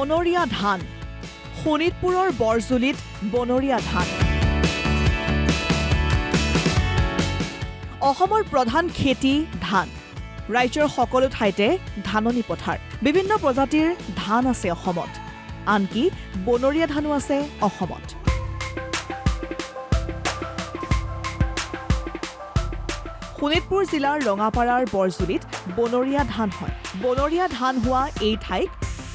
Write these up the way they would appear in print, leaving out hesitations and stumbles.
বনৰীয়া ধান শোণিতপুৰৰ বৰজুলিত বনৰীয়া ধান অসমৰ প্ৰধান খেতি ধান ৰাজ্যৰ সকলো ঠাইতে ধাননি পথাৰ বিভিন্ন প্ৰজাতিৰ ধান আছে অসমত আনকি বনৰীয়া ধানো আছে অসমত শোণিতপুৰ জিলাৰ ৰঙাপাৰাৰ বৰজুলিত বনৰীয়া ধান হয় বনৰীয়া ধান হোৱা এই ঠাইক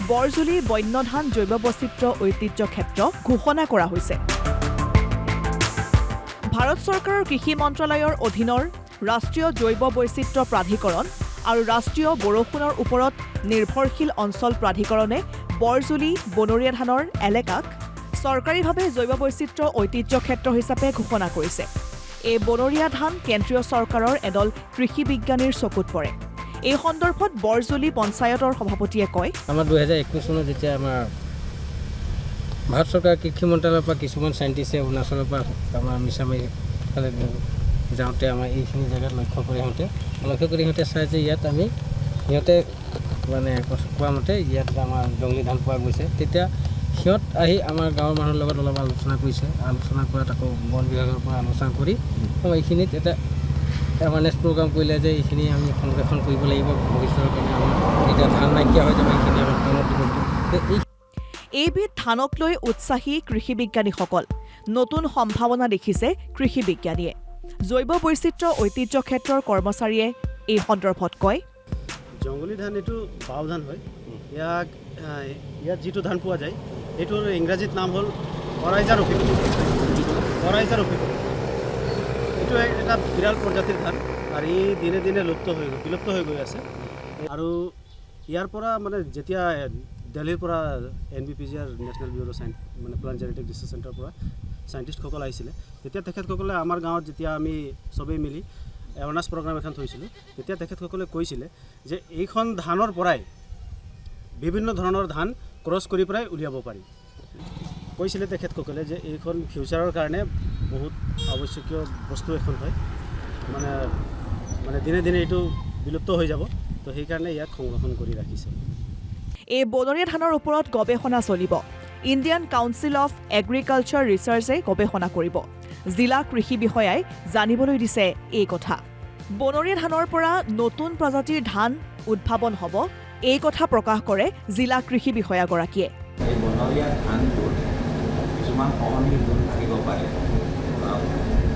বৰজুলি বন্যধান জৈৱ বৈচিত্ৰ্য ঐতিহ্য ক্ষেত্ৰ ঘোষণা কৰা হৈছে ভাৰত চৰকাৰৰ কৃষি মন্ত্ৰালয়ৰ অধীনৰ ৰাষ্ট্ৰীয় জৈৱ বৈচিত্ৰ্য প্ৰাধিকৰণ আৰু ৰাষ্ট্ৰীয় বৰষুণৰ ওপৰত নিৰ্ভৰশীল অঞ্চল প্ৰাধিকৰণে বৰজুলি বনৰীয়া ধানৰ এলেকাক চৰকাৰীভাৱে জৈৱ বৈচিত্ৰ্য ঐতিহ্য ক্ষেত্ৰ হিচাপে ঘোষণা কৰিছে এই বনৰীয়া ধান কেন্দ্ৰীয় চৰকাৰৰ এডল কৃষি বিজ্ঞানীৰ চকুত পৰে এই সন্দৰ্ভত বৰজুলি পঞ্চায়তৰ সভাপতিয়ে কয় আমাৰ 2021 চনত যেতিয়া আমাৰ ভাৰত চৰকাৰৰ কৃষি মন্ত্ৰালয়ৰ পৰা কিছুমান সাইন্টিষ্টে অৰুণাচলৰ পৰা আমাৰ মিছামাৰী ফালে যাওঁতে আমাৰ এইখিনি জেগাত লক্ষ্য কৰি সিহঁতে চাই যে ইয়াত আমি সিহঁতে মানে কোৱা মতে ইয়াত আমাৰ জংলী ধান পোৱা গৈছে তেতিয়া সিহঁত আহি আমাৰ গাঁৱৰ মানুহৰ লগত অলপ আলোচনা কৰিছে আলোচনা কৰাত আকৌ বন বিভাগৰ পৰা আলোচনা কৰি এইখিনিত এটা এৱাৰনেছ প্ৰগ্ৰাম কৰিলে যে এইখিনি আমি সংৰক্ষণ কৰিব লাগিব ভৱিষ্যতৰ কাৰণে আমাৰ এতিয়া ধান নাইকিয়া হৈ যাব এইখিনি আমাৰ কামত এইবিধ ধানক লৈ উৎসাহী কৃষি বিজ্ঞানীসকল নতুন সম্ভাৱনা দেখিছে কৃষি বিজ্ঞানীয়ে জৈৱ বৈচিত্ৰ্য ঐতিহ্য ক্ষেত্ৰৰ কৰ্মচাৰীয়ে এই সন্দৰ্ভত কয় জংগলী ধান এইটো বাও ধান হয় ইয়াত যিটো ধান পোৱা যায় এইটোৰ ইংৰাজীত নাম হ'ল অৰাইজাৰ অফিক এইটো এটা বিৰাল প্ৰজাতিৰ ধান আৰু ই দিনে দিনে বিলুপ্ত হৈ গৈ আছে আৰু ইয়াৰ পৰা মানে যেতিয়া দিল্লীৰ পৰা NBPGR নেশ্যনেল ব্যুৰ মানে প্লাণ্ট জেনেটিক ৰিচাৰ্চ চেণ্টাৰৰ পৰা চাইণ্টিষ্টসকল আহিছিলে তেতিয়া তেখেতসকলে আমাৰ গাঁৱত যেতিয়া আমি চবেই মিলি এৱাৰনেছ প্ৰগ্ৰাম এখন থৈছিলোঁ তেতিয়া তেখেতসকলে কৈছিলে যে এইখন ধানৰ পৰাই বিভিন্ন ধৰণৰ ধান ক্ৰছ কৰি পেলাই উলিয়াব পাৰি কৈছিলে তেখেতসকলে যে এইখন ফিউচাৰৰ কাৰণে বহুত আৱশ্যকীয় বস্তু এখন হয় মানে দিনে দিনে এইটো বিলুপ্ত হৈ যাব তো সেইকাৰণে ইয়াক সংৰক্ষণ কৰি ৰাখিছে এই বনৰীয়া ধানৰ ওপৰত গৱেষণা চলিব ইণ্ডিয়ান কাউন্সিল অফ এগ্ৰিকালচাৰ ৰিচাৰ্চে গৱেষণা কৰিব জিলা কৃষি বিষয়াই জানিবলৈ দিছে এই কথা বনৰীয়া ধানৰ পৰা নতুন প্ৰজাতিৰ ধান উদ্ভাৱন হ'ব এই কথা প্ৰকাশ কৰে জিলা কৃষি বিষয়াগৰাকীয়ে এই বনৰীয়া ধানবোৰ কিছুমান সহনীয় গুণ থাকিব পাৰে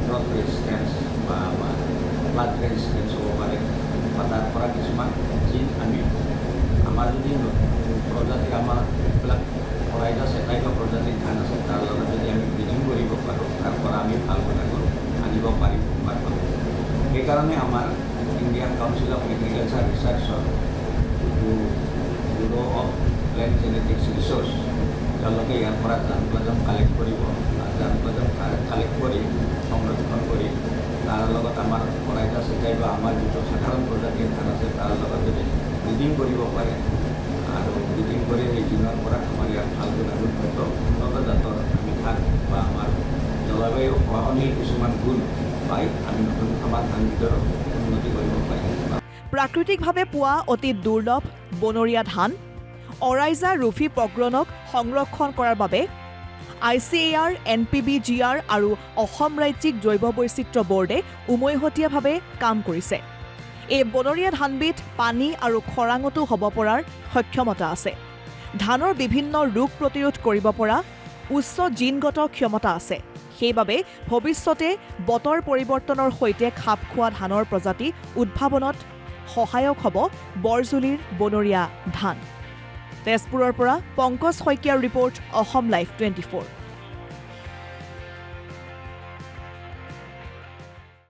ড্ৰট ৰেজিষ্টেঞ্চ বা ফ্লাড ৰেজিষ্টেঞ্চ হ'ব পাৰে বা তাৰ পৰা কিছুমান জিন আমি আমাৰ যদি প্ৰজাতিৰ আমাৰ এইবিলাক অৰাইজা চেটাইজা প্ৰজাতিৰ ধান আছে তাৰ লগত যদি আমি ব্ৰিডিং কৰিব পাৰোঁ তাৰ পৰা আমি ভাল কথা আনিব পাৰিম সেইকাৰণে আমাৰ ইণ্ডিয়ান কাউন্সিল অফ এগ্ৰিকালচাৰ ৰিচাৰ্চৰ bureau of plant genetics research তেওঁলোকে ইয়াৰ পৰা জাৰ্মপ্লাজম কালেক্ট কৰিব জাৰ্মপ্লাজম কালেক্ট কৰি সংৰক্ষণ কৰি তাৰ লগত আমাৰ অৰাইজা চেটাইজা আমাৰ যিটো সাধাৰণ প্ৰজাতিৰ ধান আছে তাৰ লগত যদি ব্ৰিডিং কৰিব পাৰে আৰু ব্ৰিডিং কৰি সেই জিনৰ পৰা আমাৰ ইয়াত ভাল গুণাগুণ হয়তো উন্নত জাতৰ আমি ধান বা আমাৰ জলবায়ু সহনীয় কিছুমান গুণ পাই আমি নতুন আমাৰ ধানবিধৰ উন্নতি কৰিব পাৰিম প্ৰাকৃতিকভাৱে পোৱা অতি দুৰ্লভ বনৰীয়া ধান অৰাইজা ৰুফি প্ৰগ্ৰণক সংৰক্ষণ কৰাৰ বাবে ICAR, NPBGR আৰু অসম ৰাজ্যিক জৈৱ বৈচিত্ৰ্য বৰ্ডে উমৈহতীয়াভাৱে কাম কৰিছে এই বনৰীয়া ধানবিধ পানী আৰু খৰাঙতো হ'ব পৰাৰ সক্ষমতা আছে ধানৰ বিভিন্ন ৰোগ প্ৰতিৰোধ কৰিব পৰা উচ্চ জিনগত ক্ষমতা আছে সেইবাবে ভৱিষ্যতে বতৰ পৰিৱৰ্তনৰ সৈতে খাপ খোৱা ধানৰ প্ৰজাতি উদ্ভাৱনত সহায়ক হ'ব বৰজুলিৰ বনৰীয়া ধান তেজপুৰৰ পৰা পংকজ শইকীয়াৰ ৰিপৰ্ট অসম লাইভ 24